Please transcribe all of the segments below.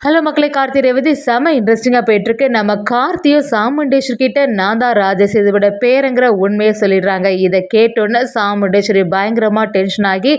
Hello மக்களே, கார்த்தி ரேவதி செம இன்ட்ரெஸ்டிங்காக போயிட்டுருக்கு. நம்ம கார்த்தியும் சாமுண்டேஸ்வரி கிட்ட நான் தான் ராஜசேதுவோட பேருங்கிற உண்மையை சொல்லிடுறாங்க. இதை கேட்டோன்னே சாமுண்டேஸ்வரி பயங்கரமாக டென்ஷன் ஆகி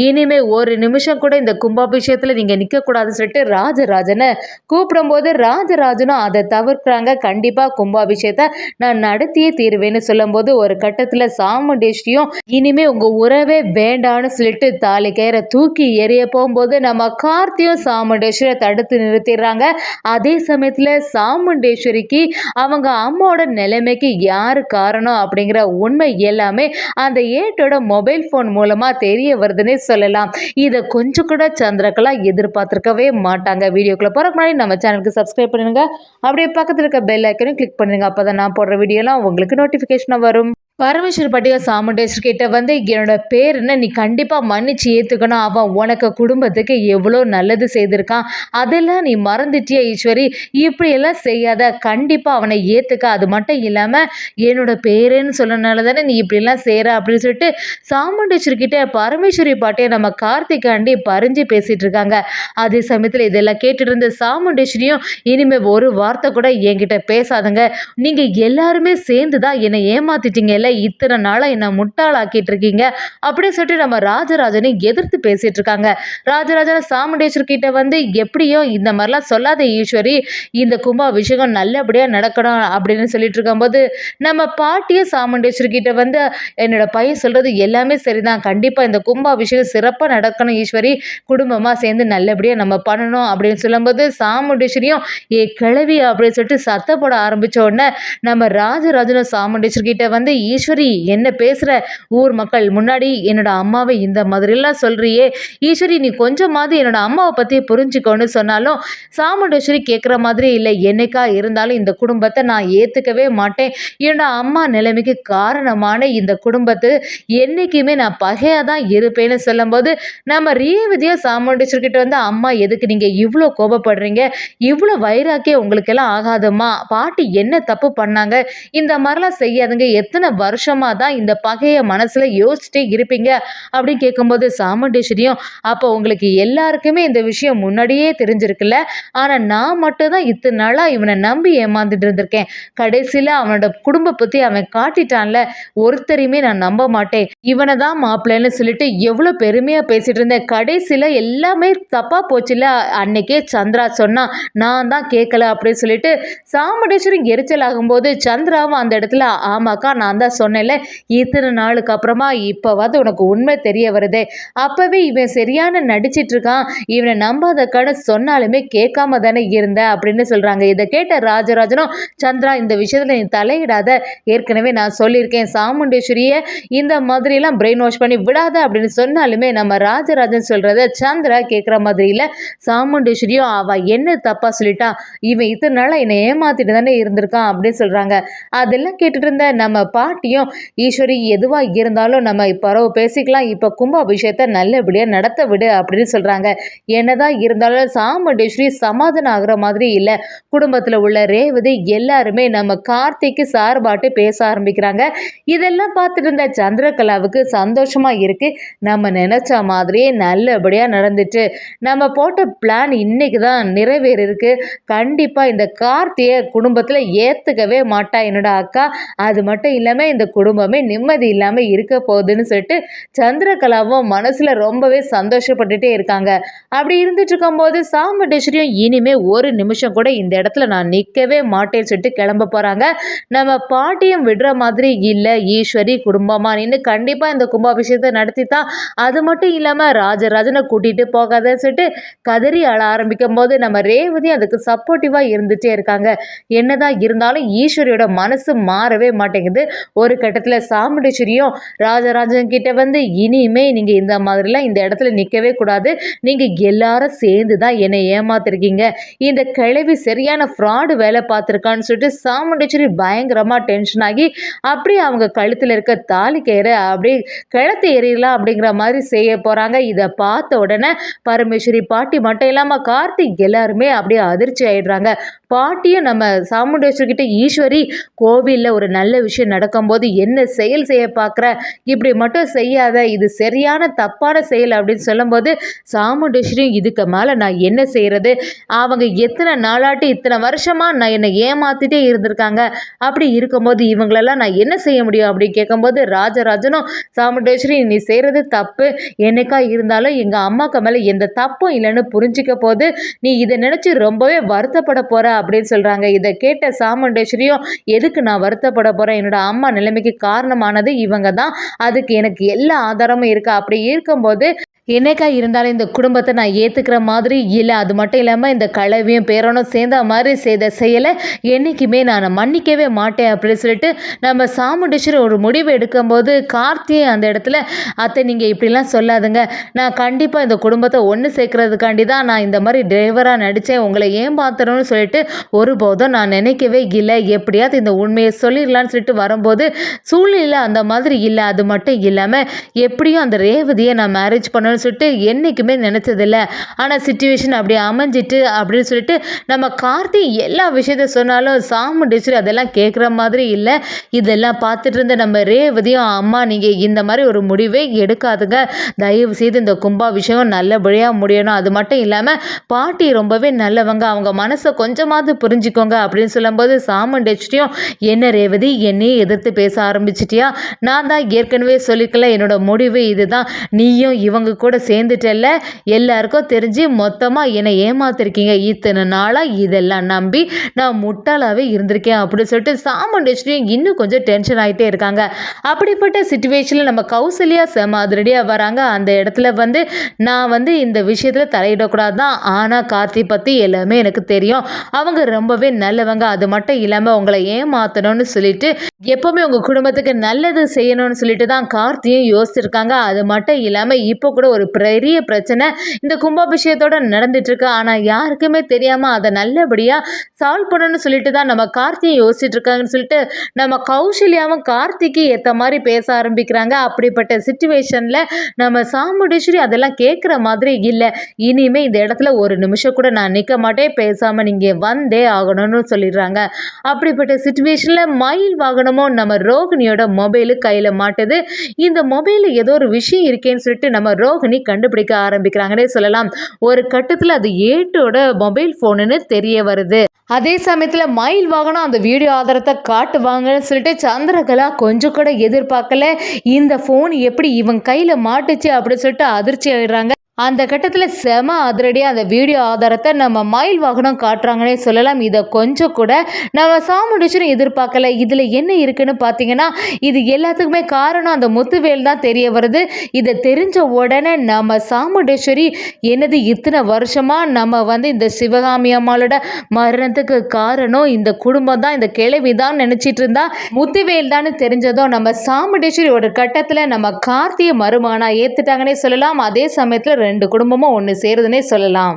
இனிமே ஒரு நிமிஷம் கூட இந்த கும்பாபிஷேகத்தில் நீங்கள் நிற்கக்கூடாதுன்னு சொல்லிட்டு ராஜராஜனை கூப்பிடும்போது ராஜராஜனும் அதை தவிர்க்கிறாங்க. கண்டிப்பாக கும்பாபிஷேகத்தை நான் நடத்தியே தீருவேன்னு சொல்லும்போது ஒரு கட்டத்தில் சாமுண்டேஸ்வரியும் இனிமே உங்கள் உறவே வேண்டான்னு சொல்லிட்டு தாலி கயிறை தூக்கி எறிய போகும்போது நம்ம கார்த்தியும் சாமுண்டேஸ்வரியை தடுத்து நிறுத்திடுறாங்க. அதே சமயத்தில் சாமுண்டேஸ்வரிக்கு அவங்க அம்மாவோட நிலைமைக்கு யார் காரணம் அப்படிங்கிற உண்மை எல்லாமே அந்த ஏட்டோட மொபைல் ஃபோன் மூலமாக தெரிய வருதுன்னே சொல்லலாம். இதை கொஞ்சம் கூட சந்திரகலா எதிர்பார்த்துருக்கவே மாட்டாங்க. வீடியோக்குள்ளே போகிற முன்னாடி நம்ம சேனலுக்கு சப்ஸ்கிரைப் பண்ணுங்க. அப்படியே பக்கத்தில் இருக்க பெல் ஐக்கனையும் கிளிக் பண்ணுங்க. அப்போ தான் நான் போடுற வீடியோலாம் உங்களுக்கு நோட்டிஃபிகேஷனாக வரும். பரமேஸ்வர் பட்டியா சாமுண்டேஸ்வரி கிட்ட என்னோட பேர் என்ன, நீ கண்டிப்பாக மன்னிச்சு ஏற்றுக்கணும். அவன் உனக்கு குடும்பத்துக்கு எவ்வளோ நல்லது செய்திருக்கான், அதெல்லாம் நீ மறந்துட்டிய ஈஸ்வரி. இப்படியெல்லாம் செய்யாத, கண்டிப்பாக அவனை ஏற்றுக்க. அது மட்டும் இல்லாமல் என்னோட பேருன்னு சொன்னனால தானே நீ இப்படிலாம் செய்கிற அப்படின்னு சொல்லிட்டு சாமுண்டேஸ்வரி கிட்ட பரமேஸ்வரி பாட்டியை நம்ம கார்த்திகாண்டி பறிஞ்சு பேசிகிட்டு இருக்காங்க. அதே சமயத்தில் இதெல்லாம் கேட்டுட்டு இருந்த சாமுண்டேஸ்வரியும் இனிமேல் ஒரு வார்த்தை கூட என்கிட்ட பேசாதுங்க, நீங்கள் எல்லாருமே சேர்ந்து தான் என்னை ஏமாத்திட்டீங்க, இத்தனை நாளா என்ன முட்டாளாக்கிட்டு இருக்கீங்க அப்படின்னு சொல்லிட்டு நம்ம ராஜராஜனை எதிர்த்து பேசிட்டு இருக்காங்க. ராஜராஜன் சாமுண்டேஸ்வரி கிட்ட எப்படியோ இந்த மாதிரிலாம் சொல்லாத ஈஸ்வரி, இந்த கும்பாபிஷேகம் நல்லபடியா நடக்கணும் அப்படின்னு சொல்லிட்டு இருக்கும்போது நம்ம பாட்டியும் சாமுண்டேஸ்வரி கிட்ட என்னோட பையன் சொல்றது எல்லாமே சரிதான், கண்டிப்பா இந்த கும்பாபிஷேகம் சிறப்பாக நடக்கணும் ஈஸ்வரி, குடும்பமா சேர்ந்து நல்லபடியா நம்ம பண்ணணும் அப்படின்னு சொல்லும்போது சாமுண்டேஸ்வரியும் ஏ கிளவி அப்படின்னு சொல்லிட்டு சத்த போட ஆரம்பிச்ச உடனே நம்ம ராஜராஜனும் சாமுண்டேஸ்வரி கிட்ட ஈஸ்வரி என்ன பேசுகிற, ஊர் மக்கள் முன்னாடி என்னோட அம்மாவை இந்த மாதிரிலாம் சொல்கிறியே ஈஸ்வரி, நீ கொஞ்சமாவது என்னோட அம்மாவை பற்றி புரிஞ்சுக்கோன்னு சொன்னாலும் சாமுண்டேஸ்வரி கேட்குற மாதிரி இல்லை. என்னைக்கா இருந்தாலும் இந்த குடும்பத்தை நான் ஏற்றுக்கவே மாட்டேன். என்னோட அம்மா நிலைமைக்கு காரணமான இந்த குடும்பத்தை என்றைக்குமே நான் பகையாக தான் இருப்பேன்னு சொல்லும்போது நம்ம ரேவதியாக சாமுண்டேஸ்வரி கிட்ட அம்மா எதுக்கு நீங்கள் இவ்வளோ கோபப்படுறீங்க, இவ்வளோ வைராக்கியம் உங்களுக்கெல்லாம் ஆகாதும்மா, பாட்டி என்ன தப்பு பண்ணாங்க, இந்த மாதிரிலாம் செய்யாதுங்க, எத்தனை வருஷமாக தான் இந்த பகையை மனசில் யோசிச்சுட்டே இருப்பீங்க அப்படின்னு கேட்கும்போது சாமுண்டேஸ்வரியும் அப்போ உங்களுக்கு எல்லாருக்குமே இந்த விஷயம் முன்னாடியே தெரிஞ்சிருக்குல்ல, ஆனால் நான் மட்டும்தான் இத்தனை நாளாக இவனை நம்பி ஏமாந்துட்டு இருந்திருக்கேன், கடைசியில் அவனோட குடும்ப பற்றி அவன் காட்டிட்டான்ல, ஒருத்தரையுமே நான் நம்ப மாட்டேன், இவனை தான் மாப்பிள்ளைன்னு சொல்லிட்டு எவ்வளோ பெருமையாக பேசிட்டு இருந்தேன், கடைசியில் எல்லாமே தப்பாக போச்சுல, அன்னைக்கே சந்திரா சொன்னா நான் தான் கேட்கல அப்படின்னு சொல்லிட்டு சாமுண்டேஸ்வரி எரிச்சல் ஆகும்போது சந்திராவும் அந்த இடத்துல ஆமாக்கா நான் தான் சொன்னேன்ல, இத்தனை நாளுக்கு அப்புறமா இப்போவாது உனக்கு உண்மை தெரிய வருதே, அப்போவே இவன் சரியான நடிச்சிட்டு இருக்கான், இவனை நம்பாதக்கான சொன்னாலுமே கேட்காம தானே இருந்த அப்படின்னு சொல்கிறாங்க. இதை கேட்ட ராஜராஜனும் சந்திரா இந்த விஷயத்தில் நீ தலையிடாத, ஏற்கனவே நான் சொல்லியிருக்கேன் சாமுண்டேஸ்வரியை இந்த மாதிரிலாம் பிரெயின் வாஷ் பண்ணி விடாத அப்படின்னு சொன்னாலுமே நம்ம ராஜராஜன் சொல்கிறத சந்திரா கேட்குற மாதிரி இல்லை. சாமுண்டேஸ்வரியும் அவள் என்ன தப்பாக சொல்லிட்டா, இவன் இத்தனை நாளாக என்னை ஏமாத்திட்டு தானே இருந்திருக்கான் அப்படின்னு சொல்கிறாங்க. அதெல்லாம் கேட்டுட்டு இருந்த நம்ம பாட்டியும் ஈஸ்வரி எதுவாக இருந்தாலும் நம்ம பரவ பேசிக்கலாம், இப்போ கும்பாபிஷேகத்தை நல்லபடியாக நடத்த விடு அப்படின்னு சொல்கிறாங்க. என்னதான் இருந்தாலும் சாமுண்டேஸ்வரி சமாதானம் ஆகிற மாதிரி இல்லை. குடும்பத்தில் உள்ள ரேவதி எல்லாருமே நம்ம கார்த்திக்கு சார்பாட்டு பேச ஆரம்பிக்கிறாங்க. இதெல்லாம் பார்த்துட்டு இருந்த சந்திரகலாவுக்கு சந்தோஷமாக இருக்குது, நம்ம நினச்ச மாதிரியே நல்லபடியாக நடந்துட்டு நம்ம போட்ட பிளான் இன்னைக்கு தான் நிறைவேறிருக்கு, கண்டிப்பாக இந்த கார்த்தியை குடும்பத்தில் ஏற்றுக்கவே மாட்டா என்னோட அக்கா, அது மட்டும் இல்லாமல் இந்த குடும்பமே நிம்மதி இல்லாமல் இருக்க போகுதுன்னு சொல்லிட்டு சந்திரகலாவும் மனசில் ரொம்பவே சந்தோஷப்பட்டுட்டே இருக்காங்க. அப்படி இருந்துட்டு இருக்கும்போது சாமுண்டேஸ்வரியும் இனிமே ஒரு நிமிஷம் கூட இந்த இடத்துல நான் நிற்கவே மாட்டேன்னு சொல்லிட்டு கிளம்ப போகிறாங்க. நம்ம பாட்டியும் விடுற மாதிரி இல்லை, ஈஸ்வரி குடும்பமாக நின்று கண்டிப்பாக இந்த கும்பாபிஷேகத்தை நடத்தித்தான், அது மட்டும் இல்லாமல் ராஜராஜனை கூட்டிகிட்டு போகாதன்னு சொல்லிட்டு கதறி அழ ஆரம்பிக்கும் போது நம்ம ரேவதி அதுக்கு சப்போர்ட்டிவாக இருந்துகிட்டே இருக்காங்க. என்னதான் இருந்தாலும் ஈஸ்வரியோட மனசு மாறவே மாட்டேங்குது. ஒரு கட்டத்தில் சாமுண்டேஸ்வரியும் ராஜராஜன் கிட்ட இனிமே நீங்கள் இந்த மாதிரிலாம் இந்த இடத்துல நிற்கவே கூடாது, நீங்கள் எல்லாரும் சேர்ந்து தான் என்னை ஏமாத்திருக்கீங்க, இந்த கிழவி சரியான ஃப்ராடு வேலை பார்த்துருக்கான்னு சொல்லிட்டு சாமுண்டேஸ்வரி பயங்கரமாக டென்ஷன் ஆகி அப்படியே அவங்க கழுத்தில் இருக்க தாலி கயிறை அப்படியே கிழத்து எறியலாம் அப்படிங்கிற மாதிரி செய்ய போகிறாங்க. இதை பார்த்த உடனே பரமேஸ்வரி பாட்டி மட்டும் இல்லாமல் கார்த்திக் எல்லாருமே அப்படியே அதிர்ச்சி ஆயிடுறாங்க. பாட்டியும் நம்ம சாமுண்டேஸ்வரி கிட்ட ஈஸ்வரி கோவிலில் ஒரு நல்ல விஷயம் நடக்கும்போது இருக்கும்போது என்ன செயல் செய்ய பார்க்குற, இப்படி மட்டும் செய்யாத, இது சரியான தப்பான செயல் அப்படின்னு சொல்லும்போது சாமுண்டேஸ்வரியும் இதுக்கு மேலே நான் என்ன செய்கிறது, அவங்க எத்தனை நாளாட்டி இத்தனை வருஷமா நான் என்னை ஏமாத்திட்டே இருந்திருக்காங்க, அப்படி இருக்கும்போது இவங்களெல்லாம் நான் என்ன செய்ய முடியும் அப்படின்னு கேட்கும்போது ராஜராஜனும் சாமுண்டேஸ்வரி நீ செய்கிறது தப்பு, என்னைக்கா இருந்தாலும் எங்கள் அம்மாவுக்கு மேலே எந்த தப்பும் இல்லைன்னு புரிஞ்சிக்க போது நீ இதை நினச்சி ரொம்பவே வருத்தப்பட போகிற அப்படின்னு சொல்கிறாங்க. இதை கேட்ட சாமுண்டேஸ்வரியும் எதுக்கு நான் வருத்தப்பட போகிறேன், என்னோட அம்மா நிலைமைக்கு காரணமானது இவங்க தான், அதுக்கு எனக்கு எல்லா ஆதாரமும் இருக்குது, அப்படி இருக்கும்போது என்னைக்கா இருந்தாலும் இந்த குடும்பத்தை நான் ஏற்றுக்கிற மாதிரி இல்லை, அது மட்டும் இல்லாமல் இந்த கலவியும் பேரனும் சேர்ந்த மாதிரி செய்த செயலை என்றைக்குமே நான் மன்னிக்கவே மாட்டேன் அப்படின்னு சொல்லிட்டு நம்ம சாமுண்டீஸ்வரி ஒரு முடிவு எடுக்கும்போது கார்த்தியை அந்த இடத்துல அத்தை நீங்கள் இப்படிலாம் சொல்லாதுங்க, நான் கண்டிப்பாக இந்த குடும்பத்தை ஒன்று சேர்க்கறதுக்காண்டி தான் நான் இந்த மாதிரி டிரைவராக நடித்தேன், உங்களை ஏமாத்தணும்னு சொல்லிட்டு ஒருபோதும் நான் நினைக்கவே இல்லை, எப்படியாவது இந்த உண்மையை சொல்லிடலான்னு சொல்லிட்டு வரும்போது சூழ்நிலை அந்த மாதிரி இல்லை, அது மட்டும் இல்லாமல் எப்படியும் அந்த ரேவதியை நான் மேரேஜ் பண்ண சொல்லிட்டு என்றைக்குமே நினச்சதில்லை, ஆனால் சிச்சுவேஷன் அப்படி அமைஞ்சிட்டு அப்படின்னு சொல்லிட்டு நம்ம கார்த்தி எல்லா விஷயத்த சொன்னாலும் சாமுண்டீஸ்வரி அதெல்லாம் கேட்குற மாதிரி இல்லை. இதெல்லாம் பார்த்துட்டு இருந்த நம்ம ரேவதியும் அம்மா நீங்கள் இந்த மாதிரி ஒரு முடிவே எடுக்காதுங்க, தயவு செய்து இந்த கும்பாபிஷேகம் நல்லபடியாக முடியணும், அது மட்டும் இல்லாமல் பாட்டி ரொம்பவே நல்லவங்க, அவங்க மனசை கொஞ்சமாவது புரிஞ்சுக்கோங்க அப்படின்னு சொல்லும்போது சாமுண்டீஸ்வரியும் என்ன ரேவதி என்னையே எதிர்த்து பேச ஆரம்பிச்சிட்டியா, நான் தான் ஏற்கனவே சொல்லிக்கல என்னோட முடிவு இதுதான், நீயும் இவங்க கூட சேர்ந்துட்டல்ல, எல்லாருக்கும் தெரிஞ்சு மொத்தமாக என்னை ஏமாத்திருக்கீங்க, இத்தனை நாளாக இதெல்லாம் நம்பி நான் முட்டாளாகவே இருந்திருக்கேன் அப்படின்னு சொல்லிட்டு சாமுண்டேஸ்வரியும் இன்னும் கொஞ்சம் டென்ஷன் ஆகிட்டே இருக்காங்க. அப்படிப்பட்ட சுச்சுவேஷனில் நம்ம கௌசல்யா செம அதிரடியாக வராங்க. அந்த இடத்துல நான் இந்த விஷயத்தில் தலையிடக்கூடாது தான், ஆனால் கார்த்தி பற்றி எல்லாமே எனக்கு தெரியும், அவங்க ரொம்பவே நல்லவங்க, அது மட்டும் இல்லாமல் உங்களை ஏமாற்றணும்னு சொல்லிட்டு எப்போவுமே உங்கள் குடும்பத்துக்கு நல்லது செய்யணும்னு சொல்லிட்டு தான் கார்த்தியும் யோசிச்சிருக்காங்க. அது மட்டும் இல்லாமல் இப்போ கூட ஒரு பெரிய பிரச்சனை இந்த கும்பாபிஷேகத்தோட நடந்துட்டுருக்கு, ஆனால் யாருக்குமே தெரியாமல் அதை நல்லபடியாக சால்வ் பண்ணணும்னு சொல்லிட்டு தான் நம்ம கார்த்தியை யோசிச்சுட்டு இருக்காங்கன்னு சொல்லிட்டு நம்ம கௌசல்யாவும் கார்த்திக்கு ஏற்ற மாதிரி பேச ஆரம்பிக்கிறாங்க. அப்படிப்பட்ட சுச்சுவேஷனில் நம்ம சாமுண்டீஸ்வரி அதெல்லாம் கேட்குற மாதிரி இல்லை, இனிமேல் இந்த இடத்துல ஒரு நிமிஷம் கூட நான் நிற்க மாட்டேன், பேசாமல் நீங்கள் வந்தே ஆகணும்னு சொல்லிடுறாங்க. அப்படிப்பட்ட சுச்சுவேஷனில் மயில் வாகனமும் நம்ம ரோகிணியோட மொபைலு கையில் மாட்டுது. இந்த மொபைலில் ஏதோ ஒரு விஷயம் இருக்கேன்னு சொல்லிட்டு நம்ம ரோகிணி கண்டுபிடிக்க ஆரம்பிக்கிறாங்கன்னே சொல்லலாம். ஒரு கட்டத்தில் அது ஏட்டோட மொபைல் ஃபோனுன்னு தெரிய வருது. அதே சமயத்தில் மயில் வாகனம் அந்த வீடியோ ஆதாரத்தை காட்டுவாங்கன்னு சொல்லிட்டு சந்திரகலா கொஞ்சம் கூட எதிர்பார்க்கல. இந்த ஃபோன் எப்படி இவங்க கையில் மாட்டுச்சு அப்படின்னு சொல்லிட்டு அதிர்ச்சி ஆயிடுறாங்க. அந்த கட்டத்தில் செம அதிரடியாக அந்த வீடியோ ஆதாரத்தை நம்ம மயில் வாகனம் காட்டுறாங்கன்னே சொல்லலாம். இதை கொஞ்சம் கூட நம்ம சாமுண்டீஸ்வரி எதிர்பார்க்கல. இதில் என்ன இருக்குன்னு பார்த்தீங்கன்னா இது எல்லாத்துக்குமே காரணம் அந்த முத்துவேல் தான் தெரிய வருது. இதை தெரிஞ்ச உடனே நம்ம சாமுண்டீஸ்வரி என்னது இத்தனை வருஷமாக நம்ம இந்த சிவகாமி அம்மாளோட மரணத்துக்கு காரணம் இந்த குடும்பம் தான், இந்த கிழவி தான் நினச்சிட்டு இருந்தா முத்துவேல் தான் தெரிஞ்சதும் நம்ம சாமுண்டீஸ்வரி ஒரு கட்டத்தில் நம்ம கார்த்தியை மருமகனா ஏற்றுட்டாங்கன்னே சொல்லலாம். அதே சமயத்தில் ரெண்டு குடும்பமும் ஒன்று சேருதுன்னே சொல்லலாம்.